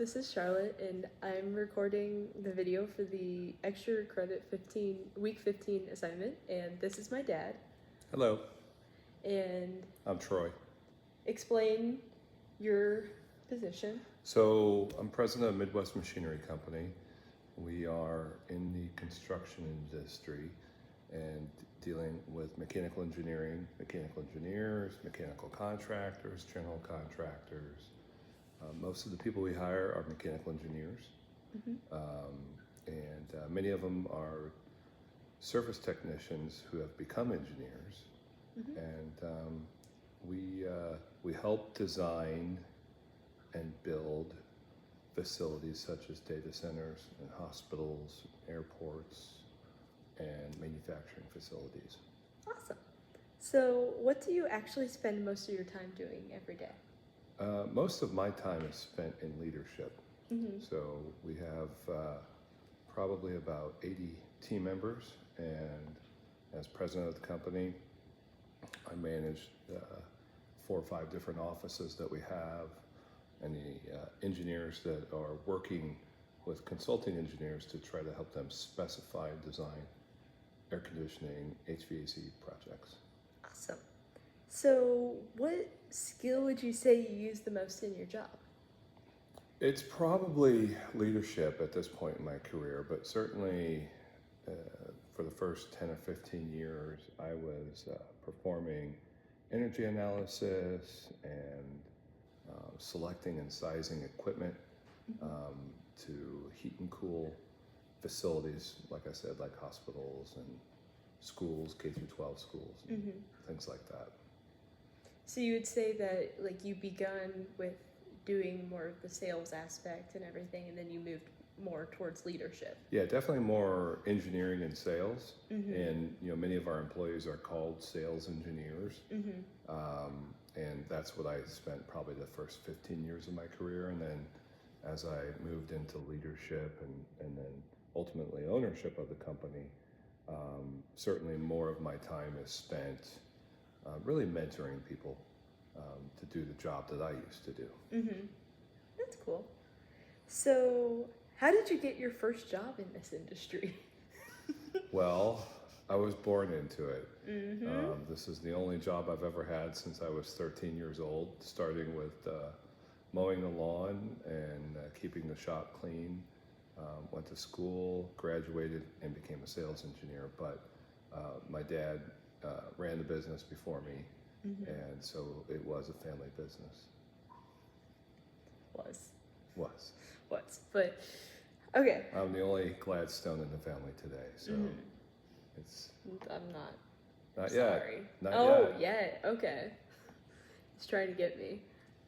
this is Charlotte, and I'm recording the video for the extra credit week 15 assignment, and this is my dad. Hello, And I'm Troy. explain your position. So I'm president of Midwest Machinery Company. We are in the construction industry and dealing with mechanical engineering, mechanical engineers, mechanical contractors, general contractors. Most of the people we hire are mechanical engineers, and many of them are service technicians who have become engineers. And we help design and build facilities such as data centers and hospitals, airports, and manufacturing facilities. Awesome. So, what do you actually spend most of your time doing every day? Most of my time is spent in leadership. So we have probably about 80 team members, and as president of the company, I manage 4 or 5 different offices that we have, and the engineers that are working with consulting engineers to try to help them specify and design air conditioning, HVAC projects. Awesome. So, what skill would you say you use the most in your job? It's probably leadership at this point in my career, but certainly for the first 10 or 15 years, I was performing energy analysis and selecting and sizing equipment to heat and cool facilities, like I said, like hospitals and schools, K through 12 schools, and things like that. So you would say that you begun with doing more of the sales aspect and everything, and then you moved more towards leadership. Yeah, definitely more engineering and sales, and many of our employees are called sales engineers, and that's what I spent probably the first 15 years of my career, and then as I moved into leadership and then ultimately ownership of the company, certainly more of my time is spent really mentoring people to do the job that I used to do. That's cool. So, how did you get your first job in this industry? Well, I was born into it. This is the only job I've ever had since I was 13 years old, starting with mowing the lawn and keeping the shop clean. Went to school, graduated, and became a sales engineer. But my dad ran the business before me, and so it was a family business. Was. But, okay. I'm the only Gladstone in the family today, so it's I'm not. not Sorry. yet. Not Oh, yet. yeah. Okay. He's trying to get me.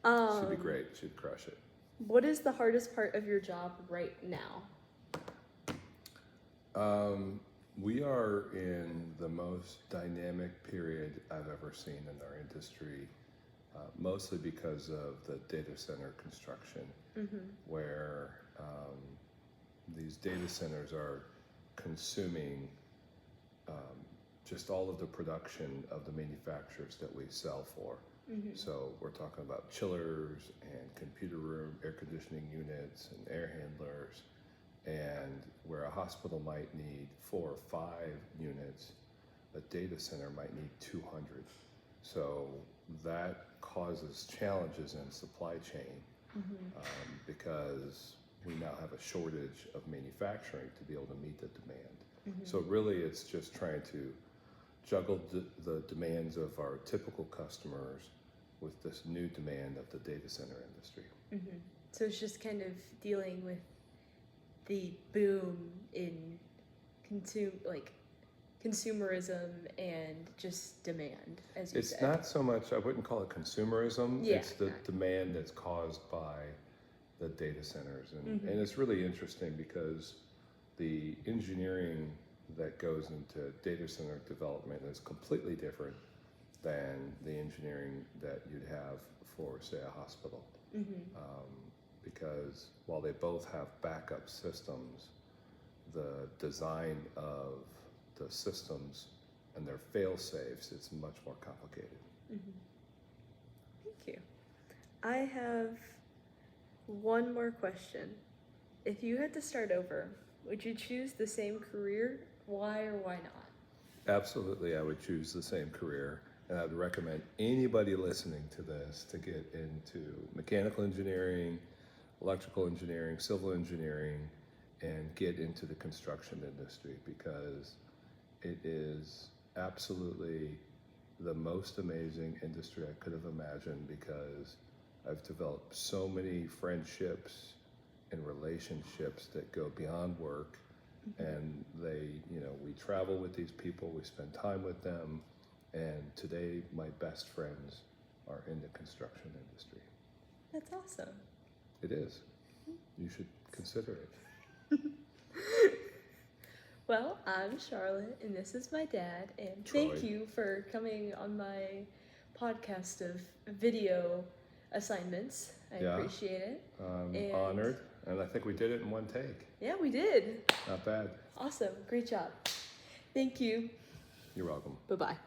Should be great. Should crush it. What is the hardest part of your job right now? We are in the most dynamic period I've ever seen in our industry, mostly because of the data center construction, where these data centers are consuming just all of the production of the manufacturers that we sell for. So we're talking about chillers and computer room air conditioning units and air handlers, and where a hospital might need 4 or 5 units, a data center might need 200. So that causes challenges in supply chain because we now have a shortage of manufacturing to be able to meet the demand. So really it's just trying to juggle the demands of our typical customers with this new demand of the data center industry. So it's just kind of dealing with the boom in consumerism and just demand, as you said. It's not so much, I wouldn't call it consumerism, Yeah, it's the demand that's caused by the data centers. And it's really interesting because the engineering that goes into data center development is completely different than the engineering that you'd have for, say, a hospital. Because while they both have backup systems, the design of the systems and their fail-safes, it's much more complicated. Thank you. I have One more question. If you had to start over, would you choose the same career? Why or why not? Absolutely, I would choose the same career, and I'd recommend anybody listening to this to get into mechanical engineering, electrical engineering, civil engineering, and get into the construction industry because it is absolutely the most amazing industry I could have imagined because I've developed so many friendships and relationships that go beyond work. And we travel with these people, we spend time with them, and today my best friends are in the construction industry. That's awesome. It is. You should consider it. Well, I'm Charlotte, and this is my dad, and Troy. thank you for coming on my podcast of video assignments. I Yeah. appreciate it. I'm And- honored, and I think we did it in one take. Yeah, we did. Not bad. Awesome. Great job. Thank you. You're welcome. Bye-bye.